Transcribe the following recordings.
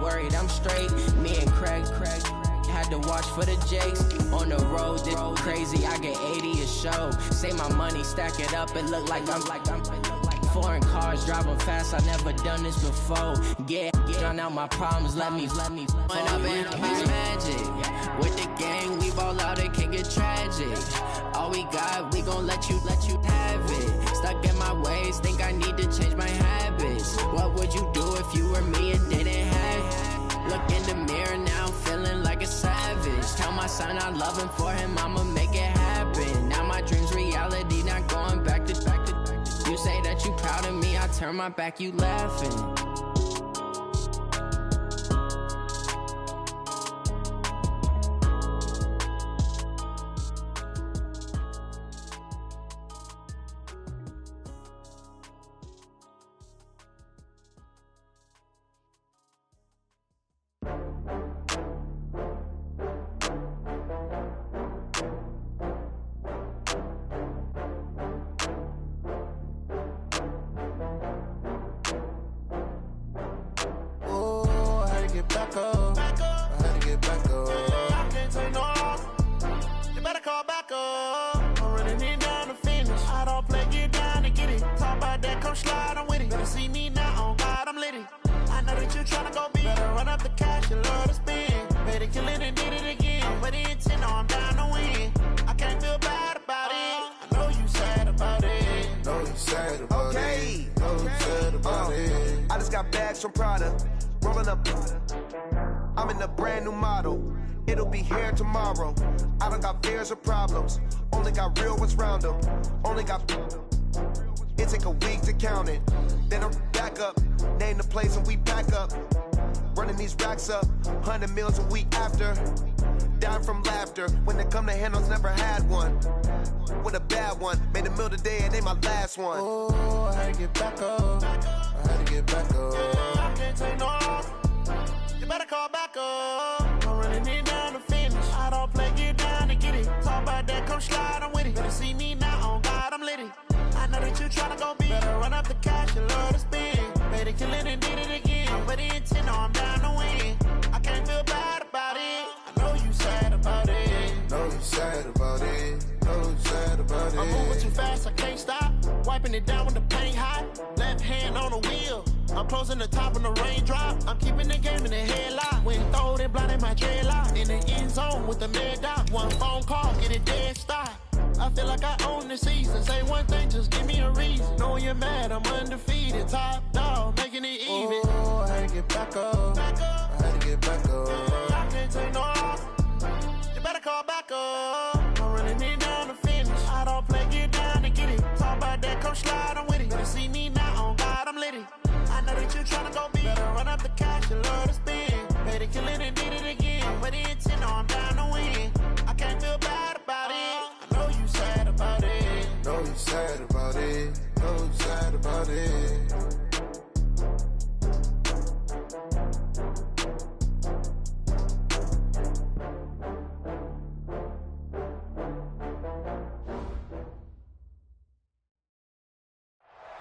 worried I'm straight. Me and Craig had to watch for the Jakes. On the road, this crazy, I get 80 a show. Say my money, stack it up, it look like I'm foreign cars, driving fast, I never done this before. Get drown out my problems, let me When up in a magic. With the gang, we ball out, it can get tragic. All we got, we gon' let you have it. Stuck in my ways, think I need to change my habits. What would you do if you were me and didn't have it? Look in the mirror now, I'm feeling like a savage. Tell my son I love him, for him I'ma make it happen. Now my dream's reality, not going back to. You say that you proud of me, I turn my back, you laughing.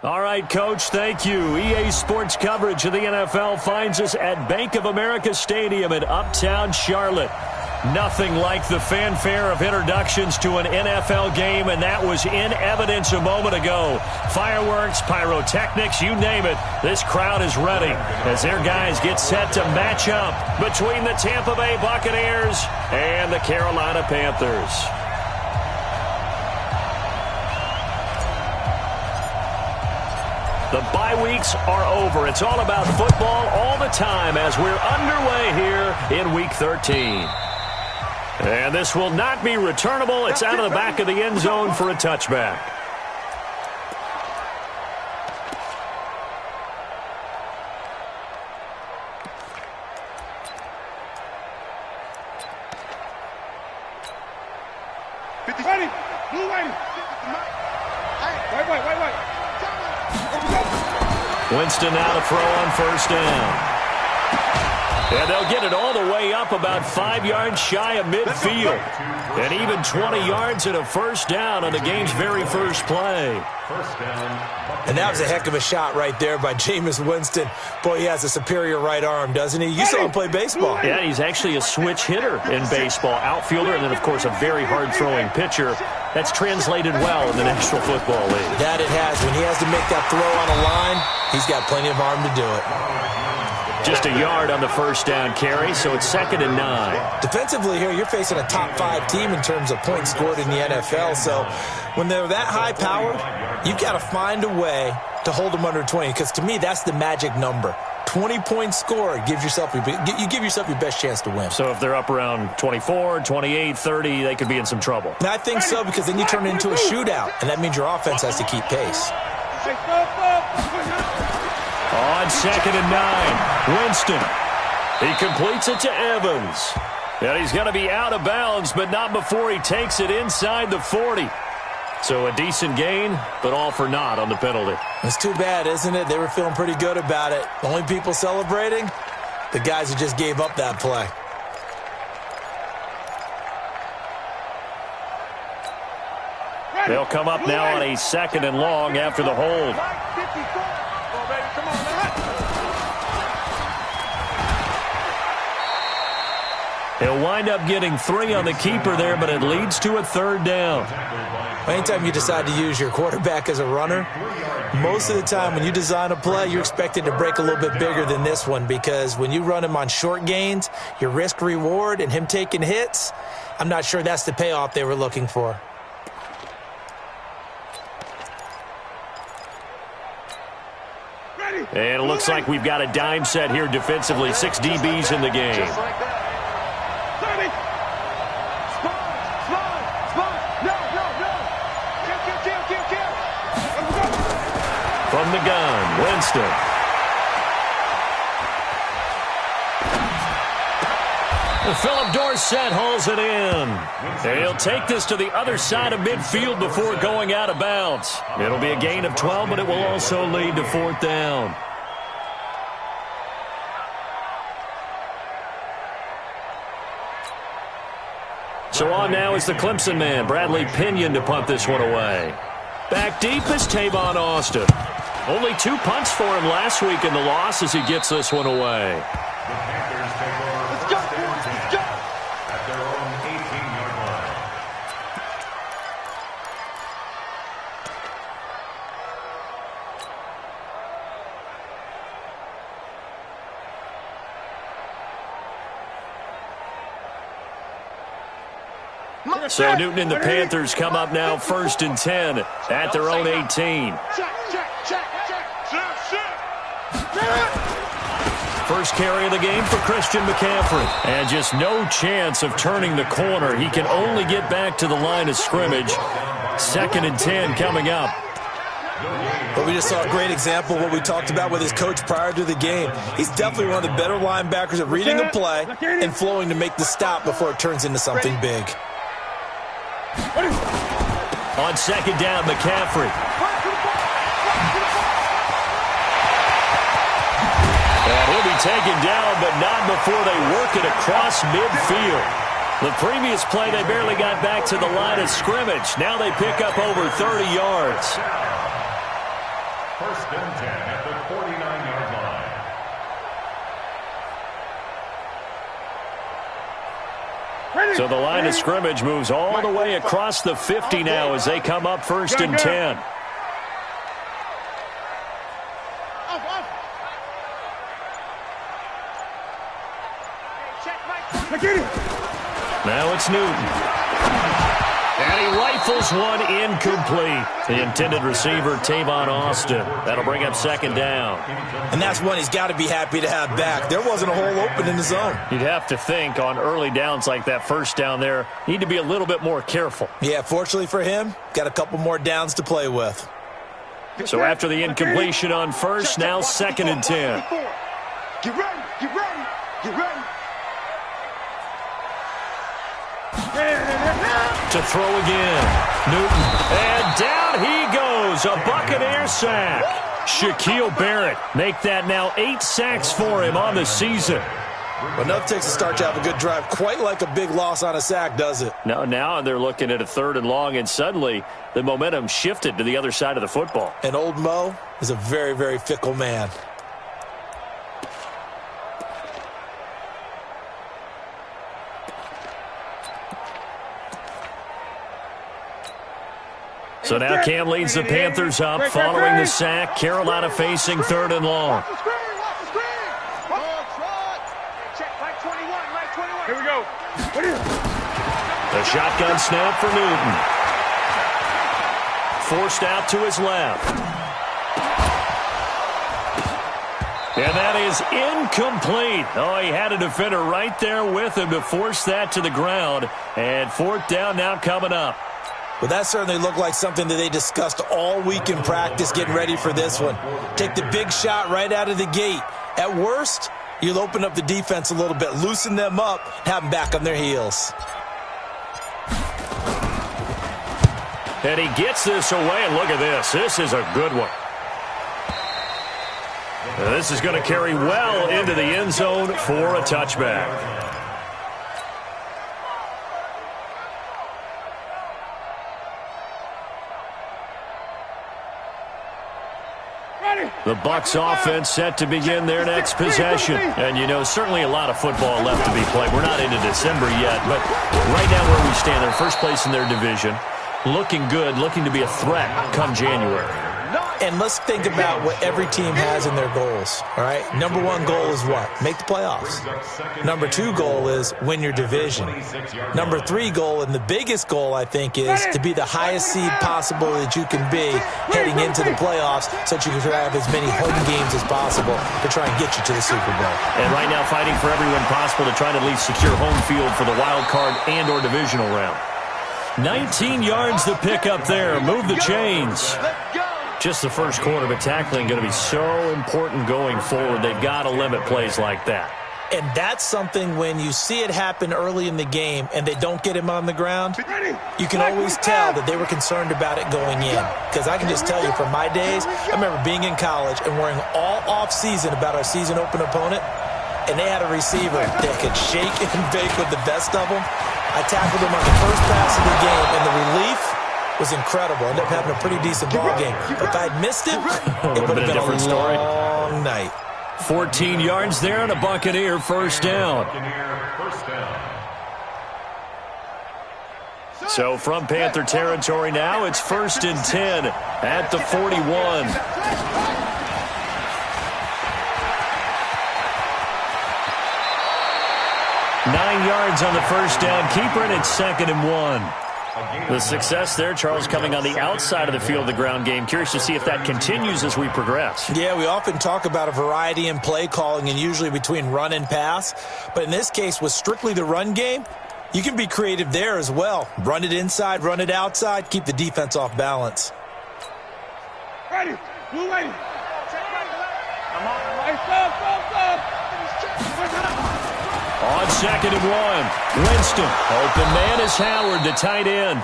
All right, Coach, thank you. EA Sports coverage of the NFL finds us at Bank of America Stadium in Uptown Charlotte. Nothing like the fanfare of introductions to an NFL game, and that was in evidence a moment ago. Fireworks, pyrotechnics, you name it. This crowd is ready as their guys get set to match up between the Tampa Bay Buccaneers and the Carolina Panthers. The bye weeks are over. It's all about football all the time as we're underway here in Week 13. And this will not be returnable. It's out of the back of the end zone for a touchback. Winston now to throw on first down. And they'll get it all the way up about 5 yards shy of midfield. And even 20 yards and a first down on the game's very first play. And that was a heck of a shot right there by Jameis Winston. Boy, he has a superior right arm, doesn't he? You saw him play baseball. Yeah, he's actually a switch hitter in baseball. Outfielder, and then, of course, a very hard-throwing pitcher. That's translated well in the National Football League. That it has. When he has to make that throw on a line, he's got plenty of arm to do it. Just a yard on the first down carry, so it's 2nd and 9. Defensively here, you're facing a top-5 team in terms of points scored in the NFL. So when they're that high-powered, you've got to find a way to hold them under 20. Because to me, that's the magic number. 20 points scored, you give yourself your best chance to win. So if they're up around 24, 28, 30, they could be in some trouble. And I think so, because then you turn it into a shootout, and that means your offense has to keep pace. On 2nd and 9, Winston. He completes it to Evans. And he's going to be out of bounds, but not before he takes it inside the 40. So a decent gain, but all for naught on the penalty. It's too bad, isn't it? They were feeling pretty good about it. The only people celebrating, the guys who just gave up that play. They'll come up now on a 2nd and long after the hold. He'll wind up getting 3 on the keeper there, but it leads to a 3rd down. Anytime you decide to use your quarterback as a runner, most of the time when you design a play, you're expected to break a little bit bigger than this one, because when you run him on short gains, your risk-reward and him taking hits, I'm not sure that's the payoff they were looking for. And it looks like we've got a dime set here defensively. 6 DBs in the game. From the gun, Winston. Philip Dorsett hauls it in. And he'll take this to the other side of midfield before going out of bounds. It'll be a gain of 12, but it will also lead to 4th down. So on now is the Clemson man, Bradley Pinion, to punt this one away. Back deep is Tavon Austin. Only 2 punts for him last week in the loss as he gets this one away. The Panthers take over first down and 10 at their own 18-yard line. So Newton and the Panthers come up now 1st and 10 at their own 18. First carry of the game for Christian McCaffrey. And just no chance of turning the corner. He can only get back to the line of scrimmage. 2nd and 10 coming up. But we just saw a great example of what we talked about with his coach prior to the game. He's definitely one of the better linebackers at reading a play and flowing to make the stop before it turns into something big. On 2nd down, McCaffrey. And he'll be taken down, but not before they work it across midfield. The previous play, they barely got back to the line of scrimmage. Now they pick up over 30 yards. 1st and 10 at the 49-yard line. So the line of scrimmage moves all the way across the 50 now as they come up 1st and 10. Now it's Newton. And he rifles one incomplete. The intended receiver, Tavon Austin. That'll bring up 2nd down. And that's one he's got to be happy to have back. There wasn't a hole open in the zone. You'd have to think on early downs like that, 1st down there, need to be a little bit more careful. Yeah, fortunately for him, got a couple more downs to play with. So after the incompletion on 1st, now 2nd and 10. Get ready, get ready, get ready. To throw again. Newton. And down he goes. A Buccaneer sack. Shaquille Barrett make that now 8 sacks for him on the season. Well, enough takes to start to have a good drive. Quite like a big loss on a sack, does it? No, now they're looking at a 3rd and long, and suddenly the momentum shifted to the other side of the football. And old Mo is a very, very fickle man. So now Cam leads the Panthers up following the sack. Carolina facing 3rd and long. Here we go. The shotgun snap for Newton. Forced out to his left. And that is incomplete. Oh, he had a defender right there with him to force that to the ground. And 4th down now coming up. Well, that certainly looked like something that they discussed all week in practice getting ready for this one. Take the big shot right out of the gate. At worst, you'll open up the defense a little bit, loosen them up, have them back on their heels. And he gets this away, and look at this. This is a good one. This is going to carry well into the end zone for a touchback. The Bucs offense set to begin their next possession. And, you know, certainly a lot of football left to be played. We're not into December yet, but right now where we stand, they're first place in their division. Looking good, looking to be a threat come January. And let's think about what every team has in their goals, all right? Number 1 goal is what? Make the playoffs. Number 2 goal is win your division. Number 3 goal, and the biggest goal, I think, is to be the highest seed possible that you can be heading into the playoffs so that you can have as many home games as possible to try and get you to the Super Bowl. And right now fighting for every win possible to try to at least secure home field for the wild card and or divisional round. 19 yards to pick up there. Move the chains. Just the first quarter, but tackling going to be so important going forward. They've got to limit plays like that. And that's something when you see it happen early in the game and they don't get him on the ground, you can always tell that they were concerned about it going in. Because I can just tell you from my days, I remember being in college and worrying all off-season about our season open opponent, and they had a receiver that could shake and bake with the best of them. I tackled him on the first pass of the game, and the relief was incredible. Ended up having a pretty decent ball game. But if I'd missed him, it would have been a different story. Long night. 14 yards there and a Buccaneer first down. So from Panther territory now, it's 1st and 10 at the 41. Nine yards on the first down. Keeper, and it's 2nd and 1. The success there, Charles, coming on the outside of the field, the ground game. Curious to see if that continues as we progress. Yeah, we often talk about a variety in play calling and usually between run and pass. But in this case, with strictly the run game, you can be creative there as well. Run it inside, run it outside, keep the defense off balance. Ready. Blue ready. Come on, right. Stop. On 2nd and 1, Winston. Open man is Howard, the tight end.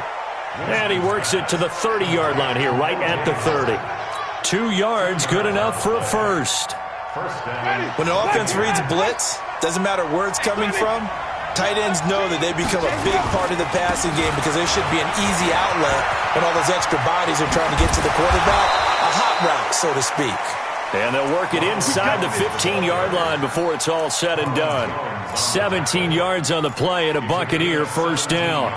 And he works it to the 30-yard line here, right at the 30. 2 yards, good enough for a first. When an offense reads blitz, doesn't matter where it's coming from, tight ends know that they become a big part of the passing game because there should be an easy outlet when all those extra bodies are trying to get to the quarterback. A hot route, so to speak. And they'll work it inside the 15-yard line before it's all said and done. 17 yards on the play and a Buccaneer first down.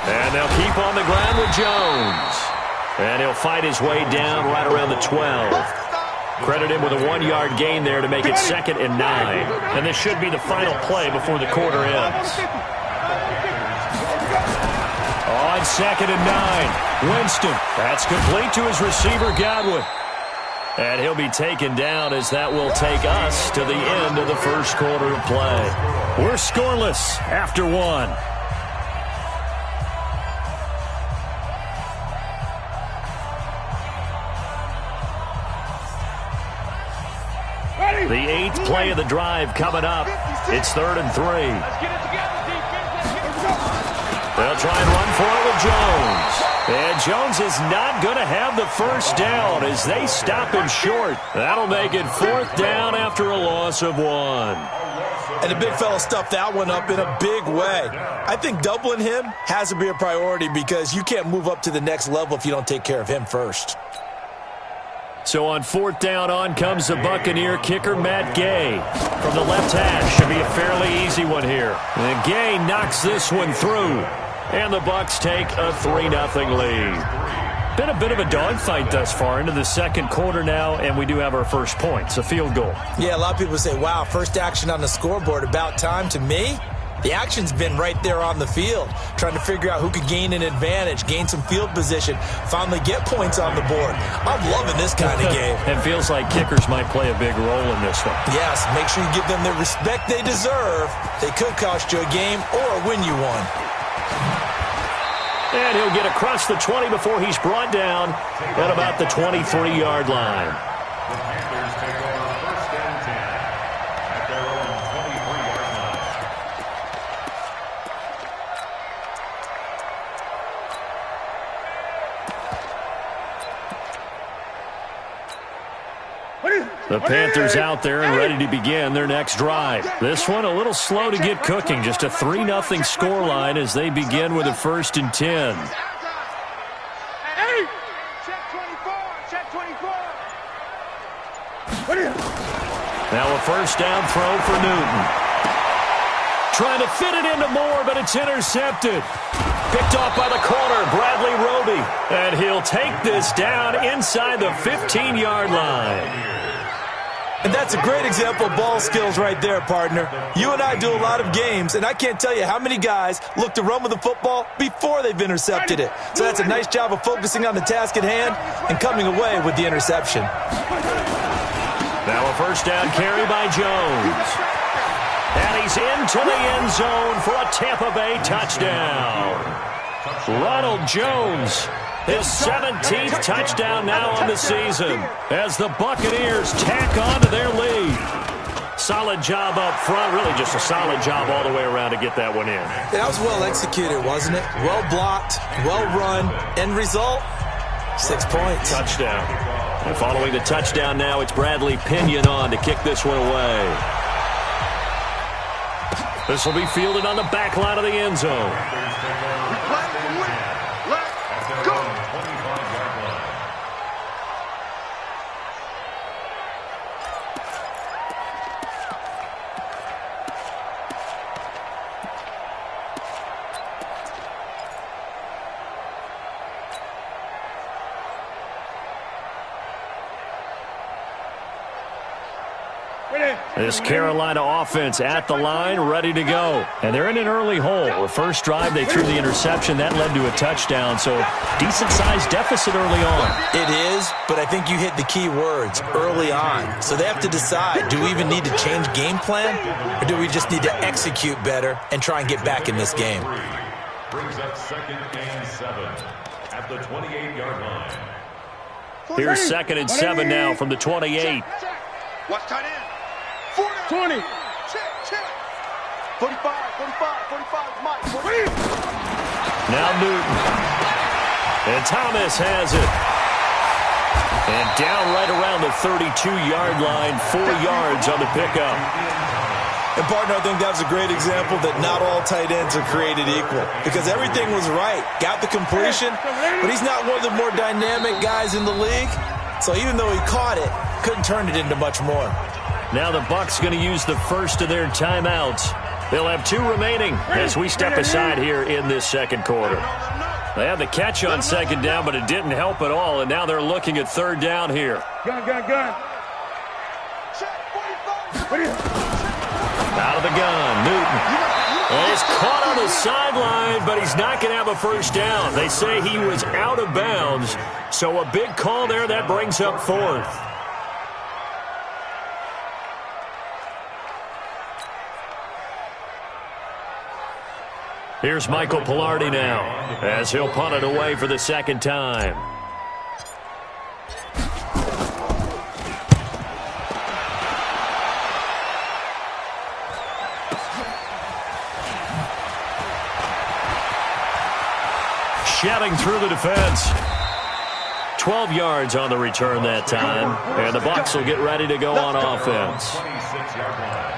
And they'll keep on the ground with Jones. And he'll fight his way down right around the 12. Credit him with a 1-yard gain there to make it 2nd and 9. And this should be the final play before the quarter ends. On 2nd and 9, Winston. That's complete to his receiver, Godwin. And he'll be taken down as that will take us to the end of the first quarter of play. We're scoreless after 1. The 8th play of the drive coming up. It's 3rd and 3. They'll try and run for it with Jones. And Jones is not going to have the first down as they stop him short. That'll make it 4th down after a loss of 1. And the big fella stuffed that one up in a big way. I think doubling him has to be a priority because you can't move up to the next level if you don't take care of him first. So on 4th down, on comes the Buccaneer kicker, Matt Gay. From the left hash, should be a fairly easy one here. And Gay knocks this one through. And the Bucs take a 3-0 lead. Been a bit of a dogfight thus far into the second quarter now, and we do have our first point. It's a field goal. Yeah, a lot of people say, wow, first action on the scoreboard, about time. To me, the action's been right there on the field, trying to figure out who could gain an advantage, gain some field position, finally get points on the board. I'm loving this kind of game. It feels like kickers might play a big role in this one. Yes, make sure you give them the respect they deserve. They could cost you a game or win you one. And he'll get across the 20 before he's brought down at about the 23-yard line. The Panthers take over 1st and 10 at their own 23-yard line. The Panthers out there and ready to begin their next drive. This one a little slow to get cooking. Just a 3-0 scoreline as they begin with a 1st and 10. Hey! Check 24. Check 24. Now a 1st down throw for Newton. Trying to fit it into Moore, but it's intercepted. Picked off by the corner, Bradley Roby. And he'll take this down inside the 15-yard line. And that's a great example of ball skills right there, partner. You and I do a lot of games, and I can't tell you how many guys look to run with the football before they've intercepted it. So that's a nice job of focusing on the task at hand and coming away with the interception. Now a 1st down carry by Jones. And he's into the end zone for a Tampa Bay touchdown. Ronald Jones, his 17th touchdown now on the season as the Buccaneers tack on to their lead. Solid job up front, really just a solid job all the way around to get that one in. Yeah, that was well executed, wasn't it? Well blocked, well run. End result, 6 points. Touchdown. And following the touchdown now, it's Bradley Pinion on to kick this one away. This will be fielded on the back line of the end zone. This Carolina offense at the line, ready to go. And they're in an early hole. The first drive, they threw the interception. That led to a touchdown, so decent-sized deficit early on. It is, but I think you hit the key words, early on. So they have to decide, do we even need to change game plan, or do we just need to execute better and try and get back in this game? Brings up 2nd and 7 at the 28-yard line. Here's 2nd and 7 now from the 28. Watch tight end. 20. Check, check. 45, 45, Mike. Now Newton. And Thomas has it. And down right around the 32-yard line, 4 yards on the pickup. And, partner, I think that was a great example that not all tight ends are created equal because everything was right. Got the completion, but he's not one of the more dynamic guys in the league. So even though he caught it, couldn't turn it into much more. Now the Bucs going to use the first of their timeouts. They'll have 2 remaining as we step aside here in this second quarter. They had the catch on 2nd down, but it didn't help at all, and now they're looking at 3rd down here. Gun. Out of the gun, Newton. Well, he's caught on the sideline, but he's not going to have a first down. They say he was out of bounds, so a big call there that brings up 4th. Here's Michael Pilardi now as he'll punt it away for the 2nd time. jetting through the defense. 12 yards on the return that time. And the Bucs will get ready to go on offense. 26-yard line.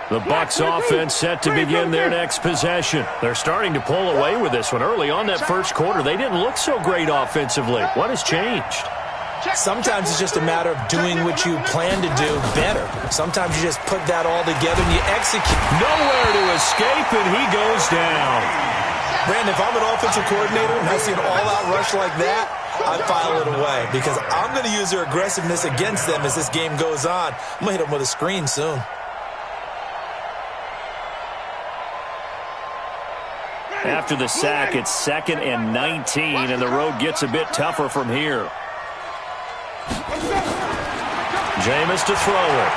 The Bucs offense set to begin their next possession. They're starting to pull away with this one. Early on that first quarter, they didn't look so great offensively. What has changed? Sometimes it's just a matter of doing what you plan to do better. Sometimes you just put that all together and you execute. Nowhere to escape, and he goes down. Brandon, if I'm an offensive coordinator and I see an all-out rush like that, I file it away because I'm going to use their aggressiveness against them as this game goes on. I'm going to hit them with a screen soon. After the sack, it's 2nd and 19, and the road gets a bit tougher from here. Jameis to throw it.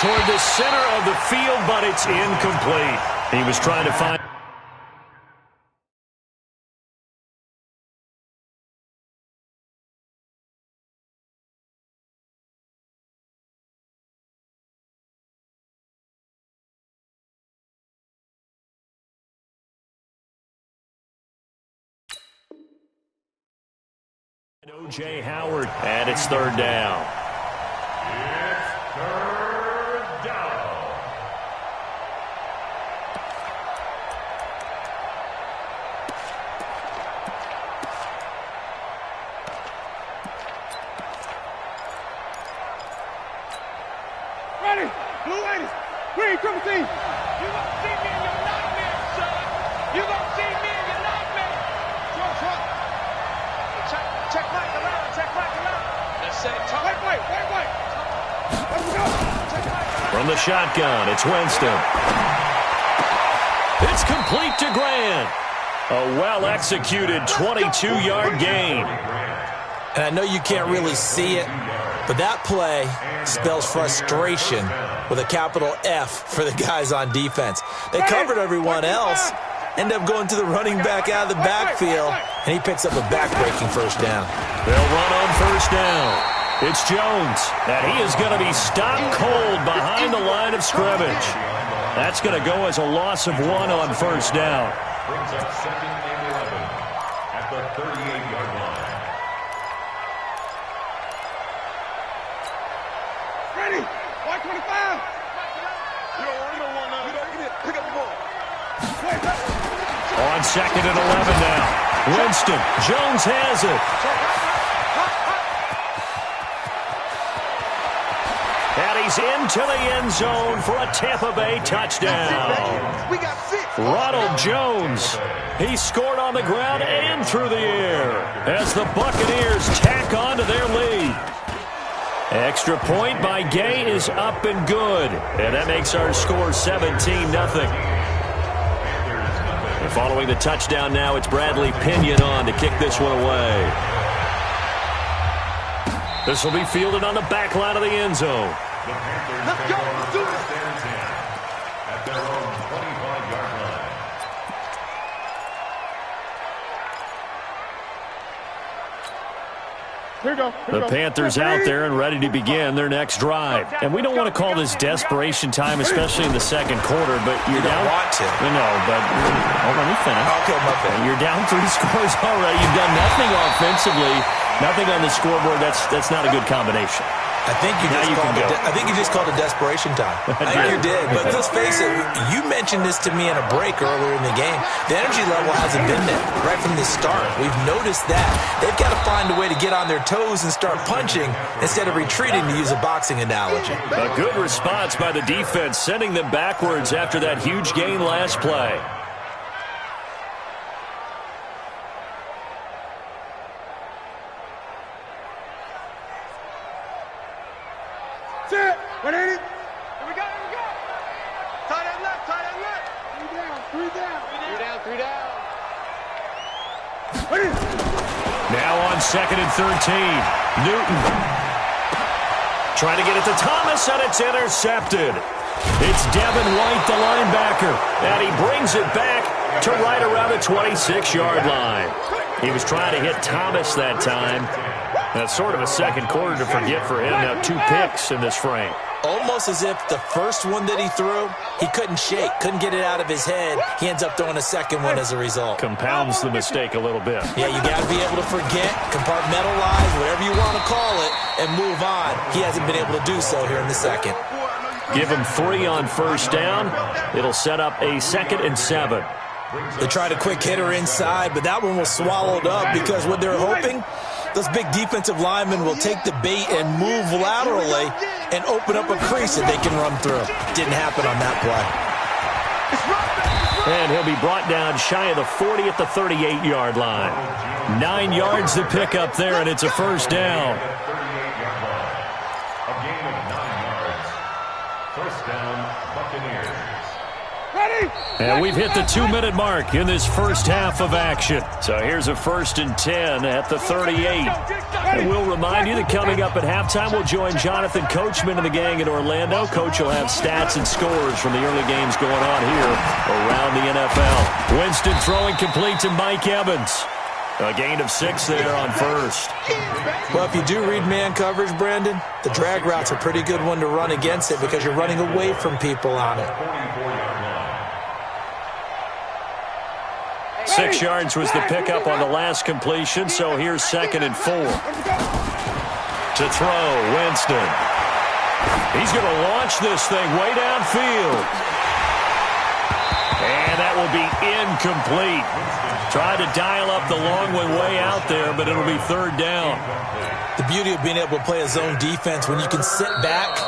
Toward the center of the field, but it's incomplete. He was trying to find... O.J. Howard, and it's 3rd down. It's 3rd down. Ready, blue ladies, green, come see. You gonna see me in your nightmare, son. You gonna see me in your nightmare. Trump. Check Mike around, check Mike around. Let's say, wait. Let's go. Check Mike around. From the shotgun, it's Winston. It's complete to Grant. A well-executed 22-yard gain. And I know you can't really see it, but that play spells frustration with a capital F for the guys on defense. They covered everyone else, end up going to the running back out of the backfield, and he picks up a back-breaking first down. They'll run on first down. It's Jones, and he is going to be stopped cold behind the line of scrimmage. That's going to go as a loss of 1 on first down. Brings up 2nd and 11 at the 38-yard line. Ready, 125. You don't want none. You don't get it. Pick up the ball. On 2nd and 11 now. Winston, Jones has it. And he's into the end zone for a Tampa Bay touchdown. We got 6. Ronald Jones, he scored on the ground and through the air as the Buccaneers tack on to their lead. Extra point by Gay is up and good, and that makes our score 17-0. And following the touchdown now, it's Bradley Pinion on to kick this one away. This will be fielded on the back line of the end zone. The Panthers Let's go. Let's do it. 1st and 10 at their own 25-yard line. Here we go. The Panthers out there and ready to begin their next drive. And we don't want to call this desperation time, especially in the second quarter, but you're down. Want to. No, but let me finish. Okay, my bad. You're down 3 scores already. You've done nothing offensively, nothing on the scoreboard. That's not a good combination. I think you just called it desperation time. I think you did. But let's face it, you mentioned this to me in a break earlier in the game. The energy level hasn't been there right from the start. We've noticed that. They've got to find a way to get on their toes and start punching instead of retreating, to use a boxing analogy. A good response by the defense, sending them backwards after that huge gain last play. Set. 180. Here we go. Tie that left. 3 down. Now on 2nd and 13. Newton. Trying to get it to Thomas, and it's intercepted. It's Devin White, the linebacker, and he brings it back to right around the 26-yard line. He was trying to hit Thomas that time. That's sort of a second quarter to forget for him. Now 2 picks in this frame. Almost as if the first one that he threw, he couldn't shake, couldn't get it out of his head. He ends up throwing a second one as a result. Compounds the mistake a little bit. Yeah, you got to be able to forget, compartmentalize, whatever you want to call it, and move on. He hasn't been able to do so here in the second. Give him 3 on first down. It'll set up a 2nd and 7. They tried a quick hitter inside, but that one was swallowed up because what they're hoping, those big defensive linemen will take the bait and move laterally and open up a crease that they can run through. Didn't happen on that play. And he'll be brought down shy of the 40 at the 38-yard line. 9 yards to pick up there, and it's a first down. A gain of 9 yards. First down, Buccaneers. And we've hit the 2-minute mark in this first half of action. So here's a 1st and 10 at the 38. And we'll remind you that coming up at halftime, we'll join Jonathan Coachman and the gang in Orlando. Coach will have stats and scores from the early games going on here around the NFL. Winston throwing complete to Mike Evans. A gain of 6 there on first. Well, if you do read man coverage, Brandon, the drag route's a pretty good one to run against it because you're running away from people on it. 6 yards was the pickup on the last completion, so here's 2nd and 4. To throw, Winston. He's going to launch this thing way downfield. And that will be incomplete. Tried to dial up the long one way out there, but it'll be 3rd down. The beauty of being able to play a zone defense when you can sit back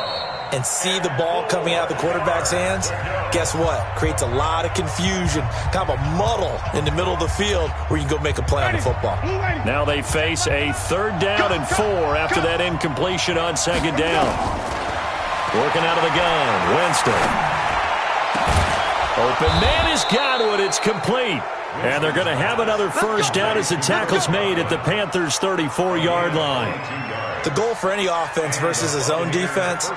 and see the ball coming out of the quarterback's hands, guess what? Creates a lot of confusion, kind of a muddle in the middle of the field where you can go make a play on the football. Now they face a 3rd down and 4 after that incompletion on 2nd down. Working out of the gun, Winston. Open man has got one. It's complete. And they're going to have another first down as the tackle's made at the Panthers' 34-yard line. The goal for any offense versus a zone defense,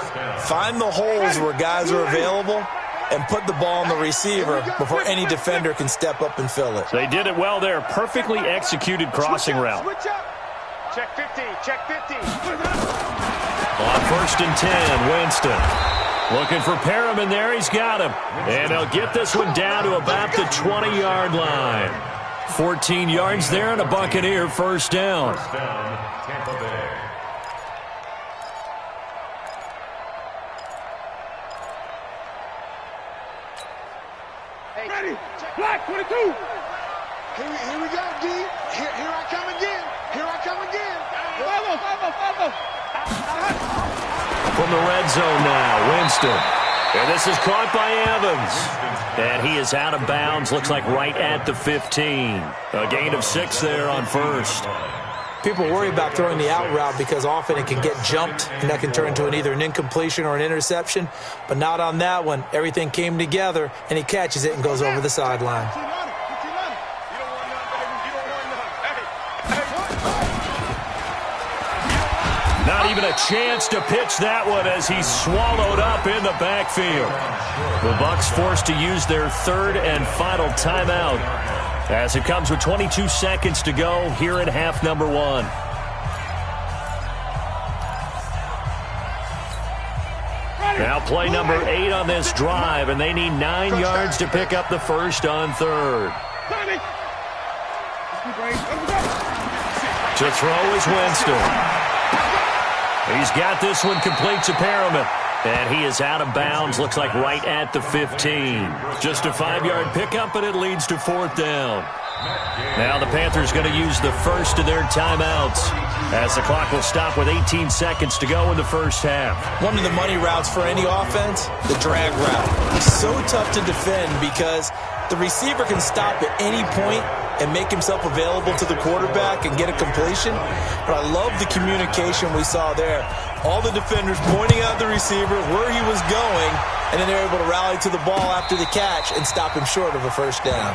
find the holes where guys are available and put the ball on the receiver before any defender can step up and fill it. They did it well there. Perfectly executed crossing route. Check 50, check 50. On 1st and 10, Winston. Looking for Perriman there. He's got him. And he'll get this one down to about the 20-yard line. 14 yards there and a Buccaneer first down. First down, Tampa Bay. Ready, black 22. Here we go, D. Here I come again. Here I come again. Follow. From the red zone now, Winston. And this is caught by Evans. And he is out of bounds, looks like right at the 15. A gain of 6 there on first. People worry about throwing the out route because often it can get jumped, and that can turn into either an incompletion or an interception. But not on that one. Everything came together, and he catches it and goes over the sideline. Not even a chance to pitch that one as he's swallowed up in the backfield. The Bucs forced to use their 3rd and final timeout as it comes with 22 seconds to go here in half number 1. Now play number 8 on this drive, and they need 9 yards to pick up the first on 3rd. To throw is Winston. He's got this one complete to Perriman. And he is out of bounds, looks like right at the 15. Just a 5-yard pickup, but it leads to 4th down. Now the Panthers going to use the first of their timeouts as the clock will stop with 18 seconds to go in the first half. One of the money routes for any offense, the drag route. It's so tough to defend because the receiver can stop at any point and make himself available to the quarterback and get a completion. But I love the communication we saw there. All the defenders pointing out the receiver, where he was going, and then they're able to rally to the ball after the catch and stop him short of a first down.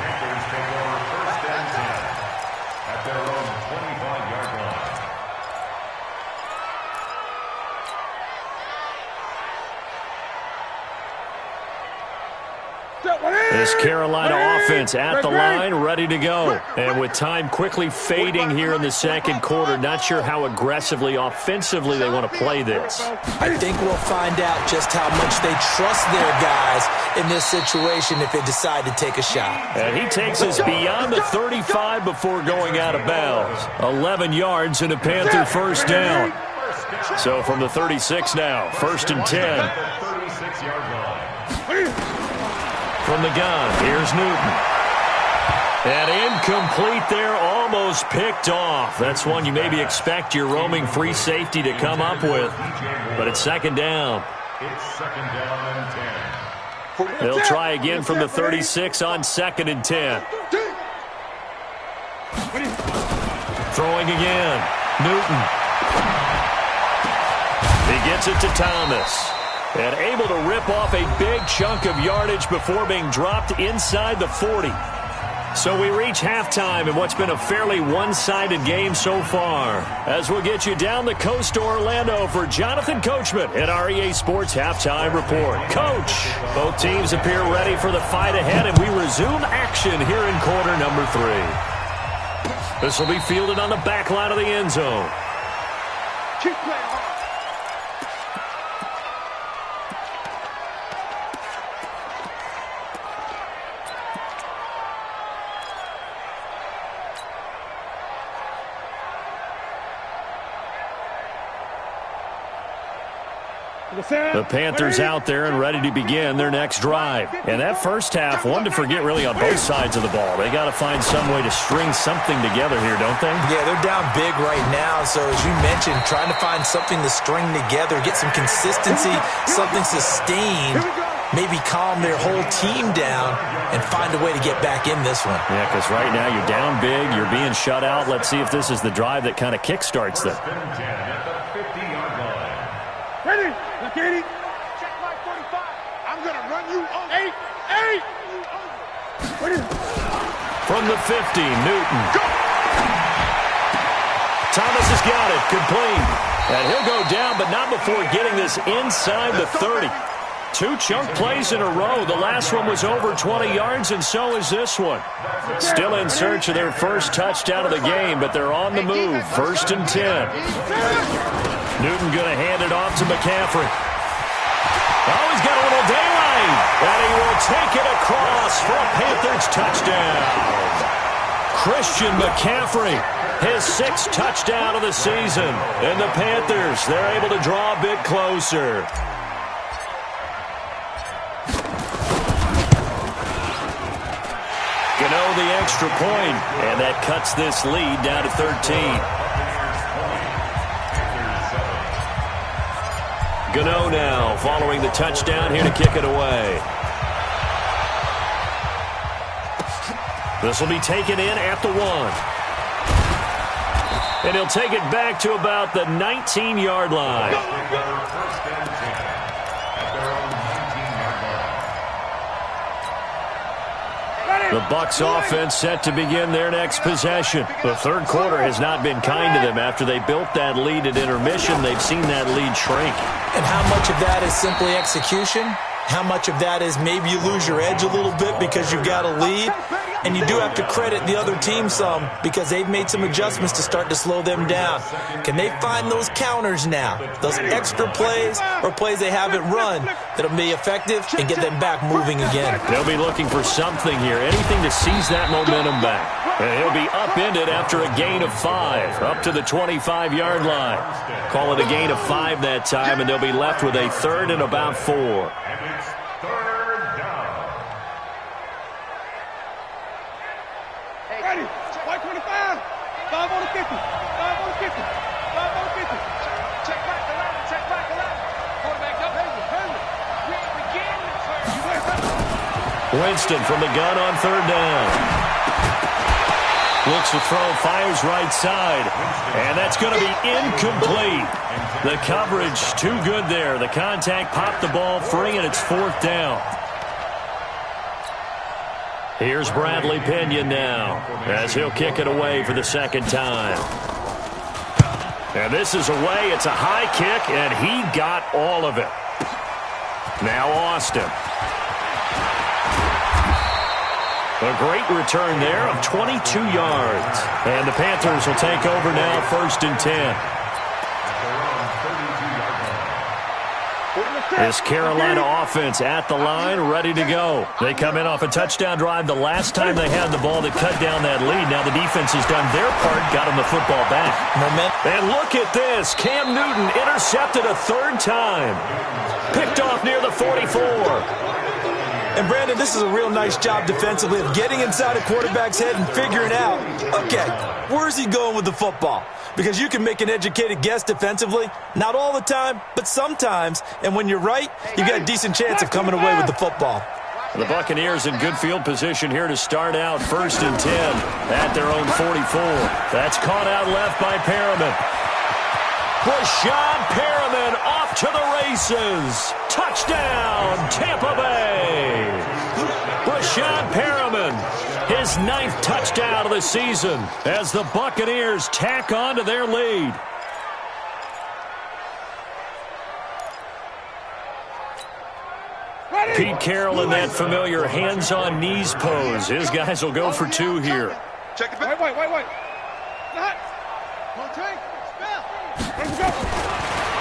This Carolina offense at the line, ready to go. And with time quickly fading here in the second quarter, not sure how aggressively, offensively they want to play this. I think we'll find out just how much they trust their guys in this situation if they decide to take a shot. And he takes us beyond the 35 before going out of bounds. 11 yards and a Panther first down. So from the 36 now, 1st and 10. From the gun, here's Newton. And incomplete there, almost picked off. That's one you maybe expect your roaming free safety to come up with. But it's 2nd down. It's 2nd down and 10. They'll try again from the 36 on 2nd and 10. Throwing again. Newton. He gets it to Thomas. And able to rip off a big chunk of yardage before being dropped inside the 40. So we reach halftime in what's been a fairly one-sided game so far. As we'll get you down the coast to Orlando for Jonathan Coachman at our EA Sports Halftime Report. Coach, both teams appear ready for the fight ahead, and we resume action here in quarter number 3. This will be fielded on the back line of the end zone. Keep playing hard. The Panthers out there and ready to begin their next drive. And that first half, one to forget really on both sides of the ball. They got to find some way to string something together here, don't they? Yeah, they're down big right now. So as you mentioned, trying to find something to string together, get some consistency, something sustained, maybe calm their whole team down and find a way to get back in this one. Yeah, because right now you're down big, you're being shut out. Let's see if this is the drive that kind of kickstarts them. Ready? Look at it. Check my 45. I'm going to run you over. 8. Ready? From the 50, Newton. Go. Thomas has got it, complete. And he'll go down, but not before getting this inside the 30. 2 chunk plays in a row. The last one was over 20 yards, and so is this one. Still in search of their first touchdown of the game, but they're on the move. 1st and 10. Newton going to hand it off to McCaffrey. Oh, he's got a little daylight. And he will take it across for a Panthers touchdown. Christian McCaffrey, his 6th touchdown of the season. And the Panthers, they're able to draw a bit closer. Gano the extra point, and that cuts this lead down to 13. Gano now following the touchdown here to kick it away. This will be taken in at the 1. And he'll take it back to about the 19-yard line. The Bucs offense set to begin their next possession. The third quarter has not been kind to them. After they built that lead at intermission, they've seen that lead shrink. And how much of that is simply execution? How much of that is maybe you lose your edge a little bit because you've got a lead? And you do have to credit the other team some because they've made some adjustments to start to slow them down. Can they find those counters now? Those extra plays or plays they haven't run that'll be effective and get them back moving again? They'll be looking for something here, anything to seize that momentum back. And he'll be upended after a gain of 5, up to the 25-yard line. Call it a gain of 5 that time, and they'll be left with a 3rd and about 4. And it's 3rd down. Ready? White 25. 5 on the 50. 5 on the 50. 5 on the 50. Check back the line. Check back the line. Quarterback up. We ain't beginning first. Winston from the gun on 3rd down. Looks to throw, fires right side. And that's going to be incomplete. The coverage too good there. The contact popped the ball free, and it's 4th down. Here's Bradley Pinion now as he'll kick it away for the 2nd time. And this is away. It's a high kick, and he got all of it. Now Austin. A great return there of 22 yards. And the Panthers will take over now, 1st and 10. This Carolina offense at the line, ready to go. They come in off a touchdown drive the last time they had the ball that cut down that lead. Now the defense has done their part, got them the football back. And look at this. Cam Newton intercepted a 3rd time. Picked off near the 44. And, Brandon, this is a real nice job defensively of getting inside a quarterback's head and figuring out, okay, where's he going with the football? Because you can make an educated guess defensively. Not all the time, but sometimes. And when you're right, you've got a decent chance of coming away with the football. The Buccaneers in good field position here to start out, 1st and 10 at their own 44. That's caught out left by Perriman. Rashad Perriman off to the races. Touchdown, Tampa Bay. Rashad Perriman, his 9th touchdown of the season as the Buccaneers tack on to their lead. Pete Carroll in that familiar hands-on knees pose. His guys will go for 2 here. Check it back. Wait. Not.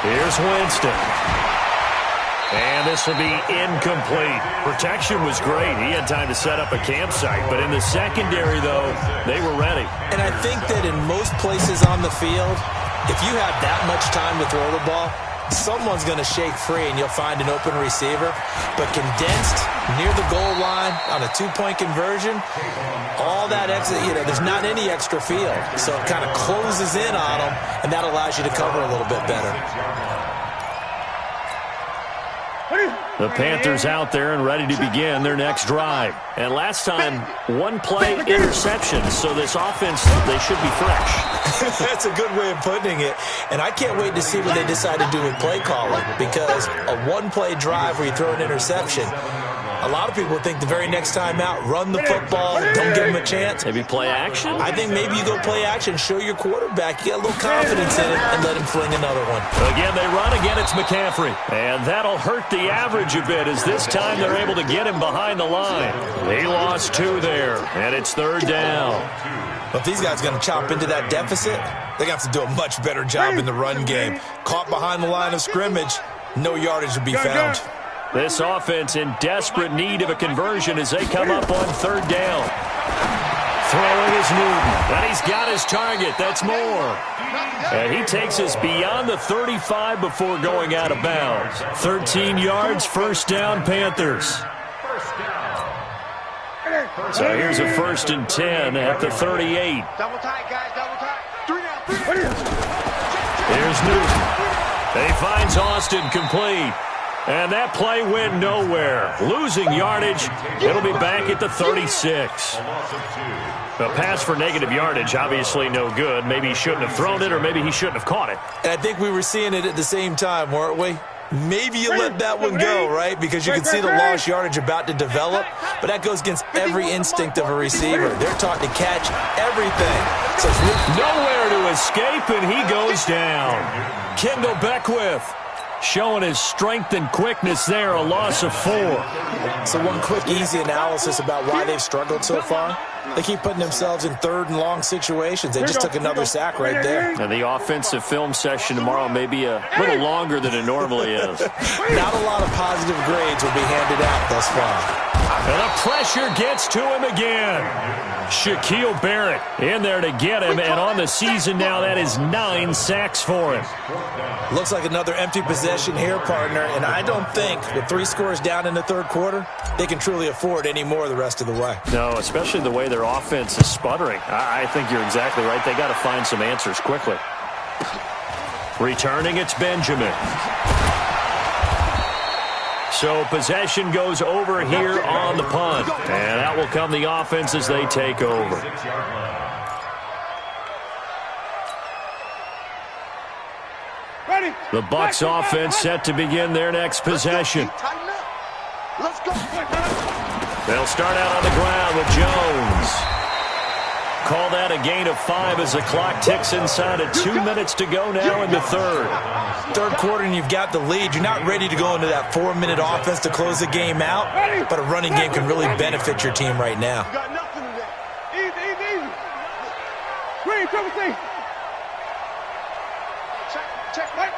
Here's Winston. And this will be incomplete. Protection was great. He had time to set up a campsite. But in the secondary, though, they were ready. And I think that in most places on the field, if you have that much time to throw the ball, someone's going to shake free and you'll find an open receiver. But condensed near the goal line on a 2-point conversion, all that extra, there's not any extra field. So it kind of closes in on them, and that allows you to cover a little bit better. The Panthers out there and ready to begin their next drive. And last time, 1-play interception. So this offense, they should be fresh. That's a good way of putting it. And I can't wait to see what they decide to do with play calling, because a 1-play drive where you throw an interception, a lot of people think the very next time out, run the football, don't give them a chance. Maybe play action? I think maybe you go play action, show your quarterback, you got a little confidence in it, and let him fling another one. Again, they run. Again, it's McCaffrey. And that'll hurt the average a bit, as this time they're able to get him behind the line. They lost 2 there, and it's 3rd down. But if these guys are going to chop into that deficit, they're going to have to do a much better job in the run game. Caught behind the line of scrimmage, no yardage to be found. This offense in desperate need of a conversion as they come up on 3rd down. Throwing is Newton, and he's got his target. That's Moore. And he takes us beyond the 35 before going out of bounds. 13 yards, 1st down, Panthers. So here's a 1st and 10 at the 38. Double tight, guys, double tight. 3 down. Here's Newton. He finds Austin complete. And that play went nowhere. Losing yardage. It'll be back at the 36. A pass for negative yardage, obviously no good. Maybe he shouldn't have thrown it, or maybe he shouldn't have caught it. And I think we were seeing it at the same time, weren't we? Maybe you let that one go, right? Because you can see the lost yardage about to develop. But that goes against every instinct of a receiver. They're taught to catch everything. So it's nowhere to escape, and he goes down. Kendall Beckwith showing his strength and quickness there, a loss of 4. So one quick, easy analysis about why they've struggled so far. They keep putting themselves in 3rd and long situations. They just took another sack right there. And the offensive film session tomorrow may be a little longer than it normally is. Not a lot of positive grades will be handed out thus far. And the pressure gets to him again. Shaquille Barrett in there to get him, and on the season now, that is 9 sacks for him. Looks like another empty possession here, partner, and I don't think with 3 scores down in the 3rd quarter, they can truly afford any more the rest of the way. No, especially the way their offense is sputtering. I think you're exactly right. They got to find some answers quickly. Returning, it's Benjamin. So possession goes over here on the punt. And out will come the offense as they take over. The Bucs offense set to begin their next possession. They'll start out on the ground with Jones. Call that a gain of 5 as the clock ticks inside of 2 minutes to go now in the 3rd. 3rd quarter and you've got the lead. You're not ready to go into that 4-minute offense to close the game out, but a running game can really benefit your team right now. come see. Check, white.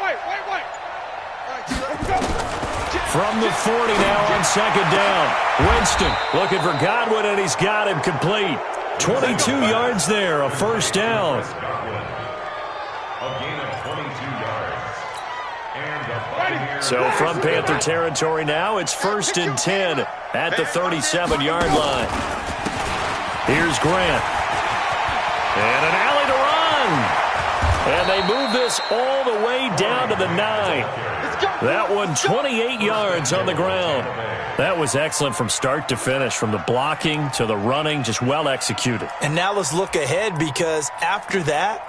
From the 40 now on second down. Winston looking for Godwin, and he's got him complete. 22 yards there, a first down. A gain of 22 yards. And the Buccaneers. So from Panther territory now, it's 1st and 10 at the 37-yard line. Here's Grant. And an alley to run. And they move this all the way down to the 9. That one 28 yards on the ground. That was excellent from start to finish, from the blocking to the running, just well executed. And now let's look ahead, because after that,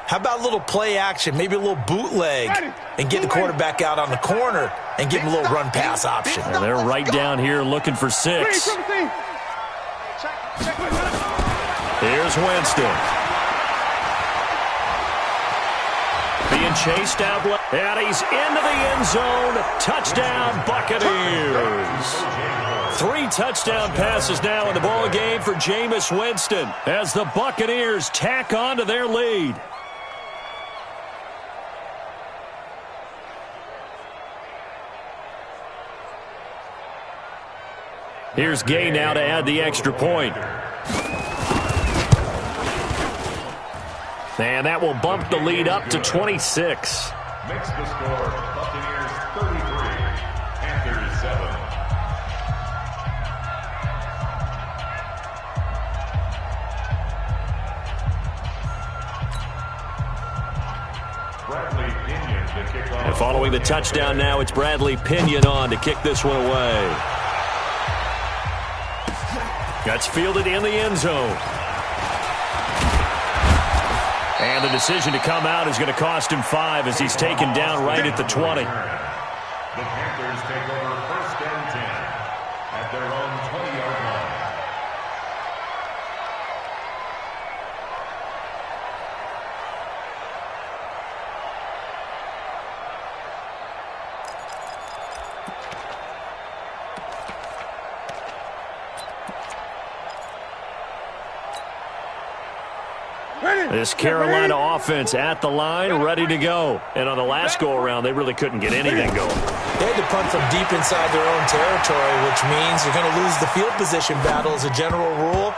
how about a little play action, maybe a little bootleg, and get the quarterback out on the corner and give him a little run-pass option. And they're right down here looking for 6. Here's Winston. Being chased out, and he's into the end zone. Touchdown, Buccaneers. 3 touchdown passes now in the ball game for Jameis Winston as the Buccaneers tack on to their lead. Here's Gay now to add the extra point. And that will bump the lead up to 26. Makes the score Buccaneers 33, Panthers 7. Bradley Pinion to kick off. And following the touchdown now, it's Bradley Pinion on to kick this one away. That's fielded in the end zone. And the decision to come out is going to cost him 5 as he's taken down right at the 20. The Panthers take over 1st and 10 at their own 20-yard line. This Carolina offense at the line, ready to go. And on the last go-around, they really couldn't get anything going. They had to punt from deep inside their own territory, which means you're going to lose the field position battle as a general rule.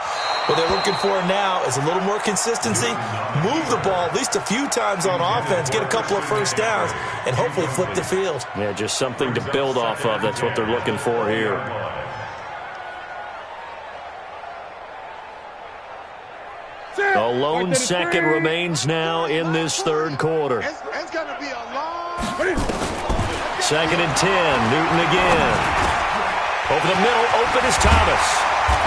What they're looking for now is a little more consistency, move the ball at least a few times on offense, get a couple of first downs, and hopefully flip the field. Yeah, just something to build off of. That's what they're looking for here. A lone second remains now in this third quarter. It's going to be a long... 2nd and 10, Newton again. Over the middle, open is Thomas.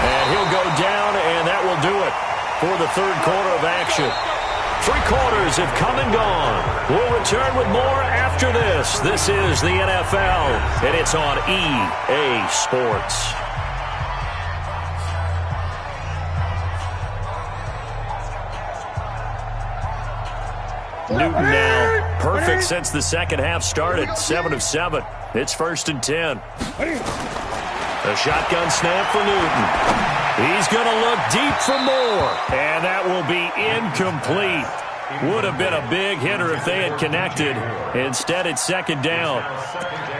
And he'll go down, and that will do it for the third quarter of action. 3 quarters have come and gone. We'll return with more after this. This is the NFL, and it's on EA Sports. Newton now perfect since the second half started. 7 of 7. It's 1st and 10. A shotgun snap for Newton. He's going to look deep for more. And that will be incomplete. Would have been a big hitter if they had connected. Instead, it's 2nd down.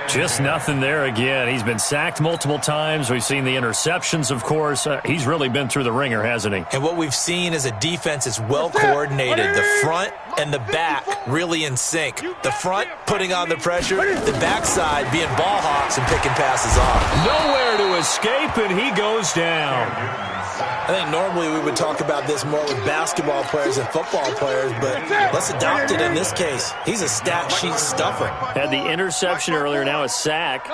Just nothing there again. He's been sacked multiple times. We've seen the interceptions, of course. He's really been through the ringer, hasn't he? And what we've seen is a defense that's well coordinated. The front and the back really in sync. The front putting on the pressure, the backside being ball hawks and picking passes off. Nowhere to escape, and he goes down. I think normally we would talk about this more with basketball players and football players, but let's adopt it in this case. He's a stat sheet stuffer. Had the interception earlier, now a sack.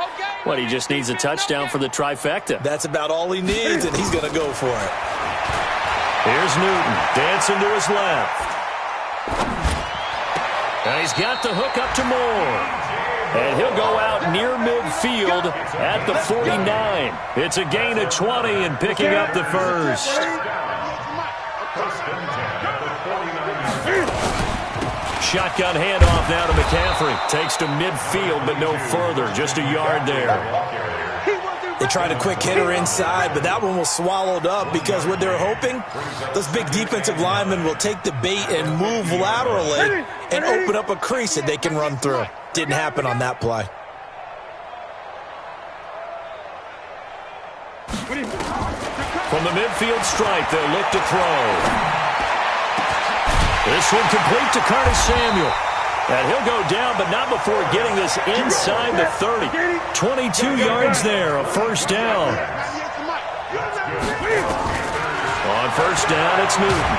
What, he just needs a touchdown for the trifecta. That's about all he needs, and he's going to go for it. Here's Newton, dancing to his left. And he's got the hook up to Moore. And he'll go out near midfield at the 49. It's a gain of 20 and picking up the first. Shotgun handoff now to McCaffrey. Takes to midfield, but no further. Just a yard there. They tried a quick hitter inside, but that one was swallowed up because what they're hoping, those big defensive linemen will take the bait and move laterally and open up a crease that they can run through. Didn't happen on that play. From the midfield stripe, they'll look to throw. This one complete to Curtis Samuel. And he'll go down, but not before getting this inside the 30. 22 yards there, a first down. On first down, it's Newton.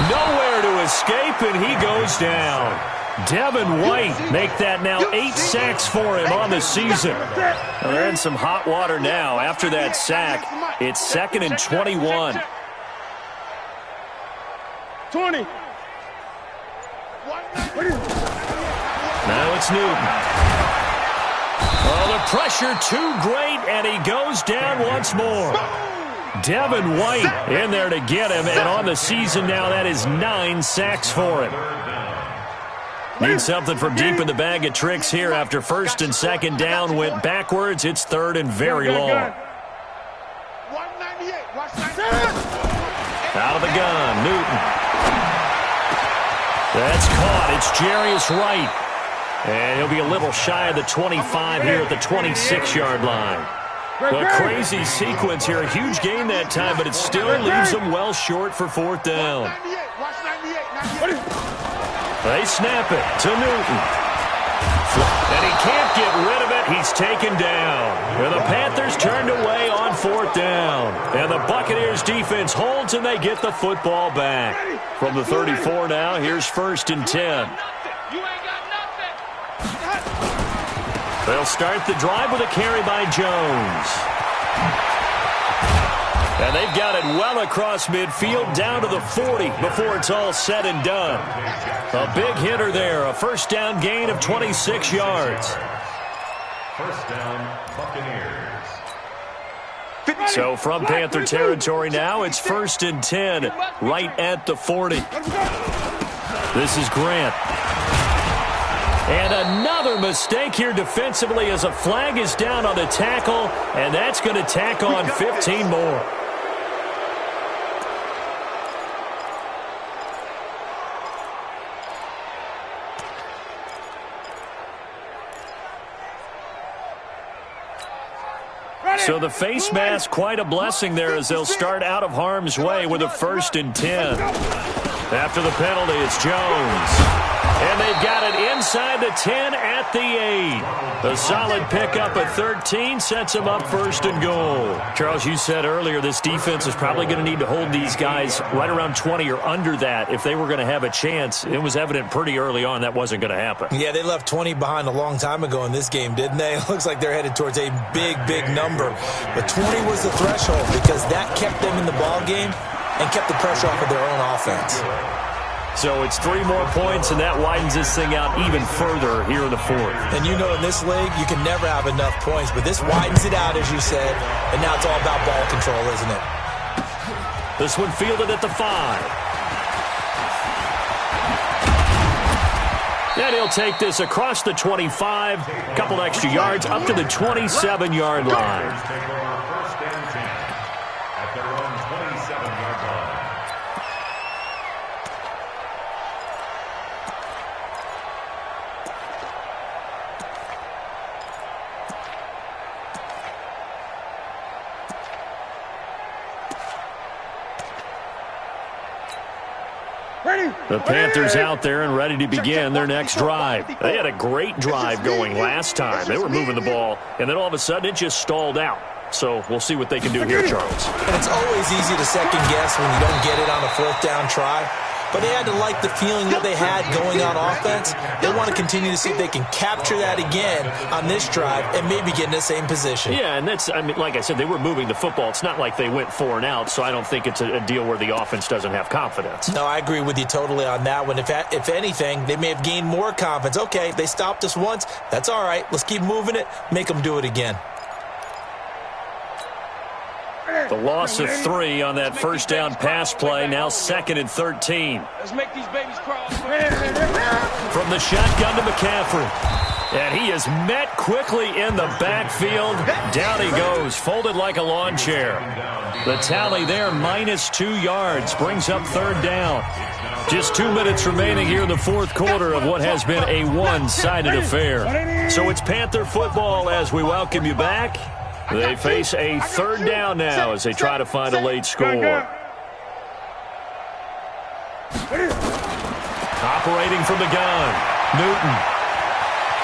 Nowhere to escape, and he goes down. Devin White make that now 8 sacks for him on the season. Well, they're in some hot water now. After that sack, it's 2nd and 21. 20. Now it's Newton. Oh, the pressure too great, and he goes down once more. Devin White in there to get him, and on the season now, that is 9 sacks for him. Need something from deep in the bag of tricks here after first and second down went backwards. It's 3rd and very long. Out of the gun, Newton. That's caught. It's Jarius Wright. And he'll be a little shy of the 25 here at the 26-yard line. A crazy sequence here. A huge gain that time, but it still leaves them well short for 4th down. They snap it to Newton. And he can't get rid of it. He's taken down. And the Panthers turned away on 4th down. And the Buccaneers defense holds, and they get the football back. From the 34 now, here's 1st and 10. They'll start the drive with a carry by Jones. And they've got it well across midfield down to the 40 before it's all said and done. A big hitter there, a first down gain of 26 yards. First down, Buccaneers. So from Panther territory now, it's 1st and 10, right at the 40. This is Grant. And another mistake here defensively as a flag is down on the tackle, and that's going to tack on 15 more. So the face mask, quite a blessing there as they'll start out of harm's way with a 1st and 10. After the penalty, it's Jones. And they've got it inside the 10 at the 8. A solid pickup at 13 sets them up 1st and goal. Charles, you said earlier this defense is probably going to need to hold these guys right around 20 or under that if they were going to have a chance. It was evident pretty early on that wasn't going to happen. Yeah, they left 20 behind a long time ago in this game, didn't they? It looks like they're headed towards a big, big number. But 20 was the threshold because that kept them in the ball game and kept the pressure off of their own offense. So it's 3 more points, and that widens this thing out even further here in the 4th. And you know in this league, you can never have enough points, but this widens it out, as you said, and now it's all about ball control, isn't it? This one fielded at the 5. And he'll take this across the 25, a couple extra yards, up to the 27-yard line. Take over 1st and 10 at their own 27-yard line. The Panthers out there and ready to begin their next drive. They had a great drive going last time. They were moving the ball, and then all of a sudden it just stalled out. So we'll see what they can do here, Charles. And it's always easy to second guess when you don't get it on a 4th down try. But they had to like the feeling that they had going on offense. They want to continue to see if they can capture that again on this drive and maybe get in the same position. Yeah, and that's, I mean, like I said, they were moving the football. It's not like they went 4 and out, so I don't think it's a deal where the offense doesn't have confidence. No, I agree with you totally on that one. If anything, they may have gained more confidence. Okay, they stopped us once. That's all right. Let's keep moving it. Make them do it again. The loss of 3 on that first down pass play, now 2nd and 13. Let's make these babies crawl. From the shotgun to McCaffrey. And he is met quickly in the backfield. Down he goes, folded like a lawn chair. The tally there, -2 yards, brings up 3rd down. Just 2 minutes remaining here in the 4th quarter of what has been a one-sided affair. So it's Panther football as we welcome you back. They face a 3rd down now as they try to find a late score. Operating from the gun, Newton.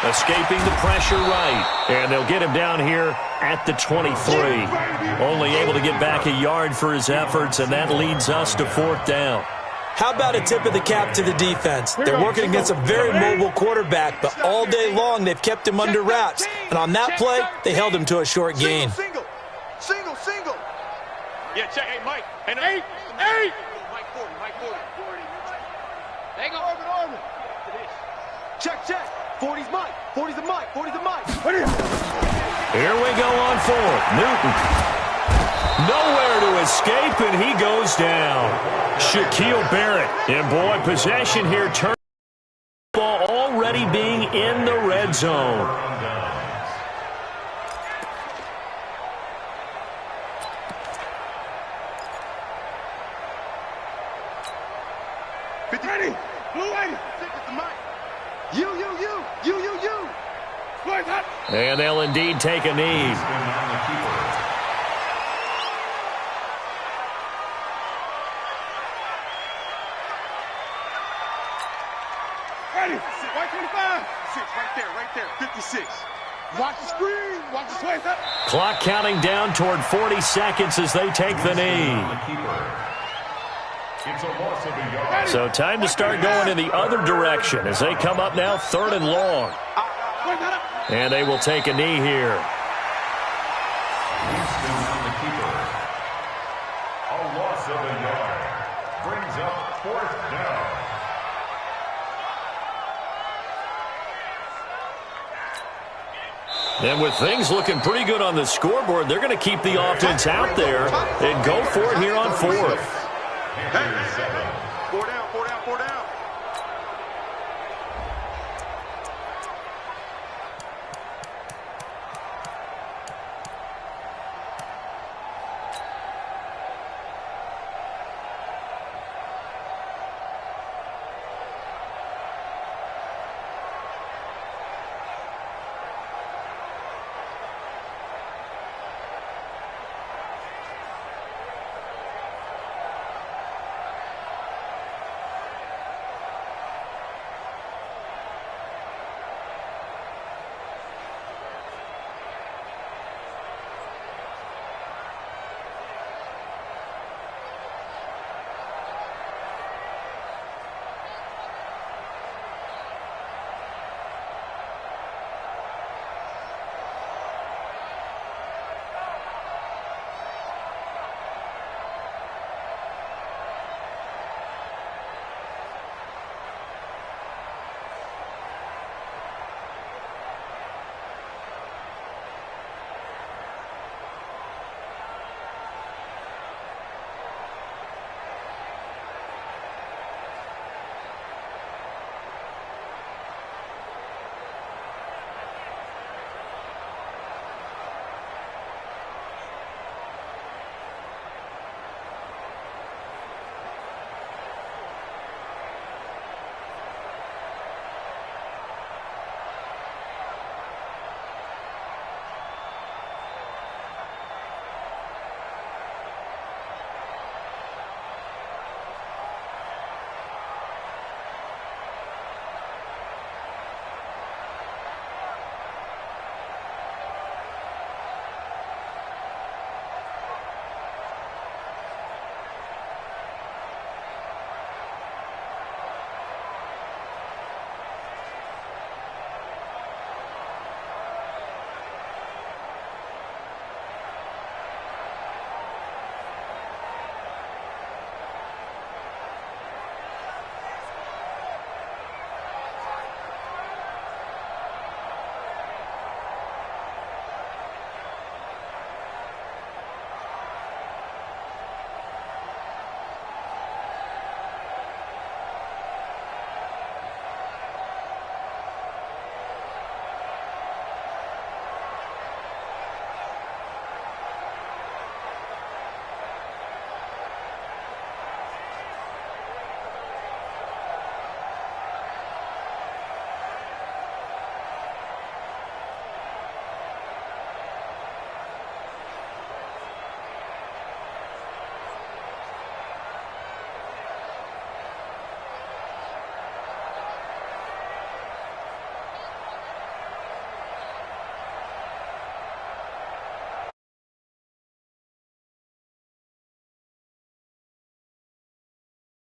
Escaping the pressure right. And they'll get him down here at the 23. Only able to get back a yard for his efforts, and that leads us to 4th down. How about a tip of the cap to the defense? They're working against a very mobile quarterback, but all day long they've kept him under wraps. And on that play, they held him to a short gain. Single. Yeah, check. Hey, Mike. And 8. Mike 40. They go. Armin. Check. 40's Mike. 40's a Mike. Here we go on 4th. Newton. Nowhere to escape, and he goes down. Shaquille Barrett. And boy, possession here. Turn ball already being in the red zone. Ready. Blue lady. You. And they'll indeed take a knee. Ready. White 25. 6, right there. 56. Watch the screen. Watch the swing. Clock counting down toward 40 seconds as they take the knee. So time to start going in the other direction as they come up now 3rd and long. And they will take a knee here. A loss of a yard brings up 4th down. And with things looking pretty good on the scoreboard, they're going to keep the offense out there and go for it here on 4th. 4 down.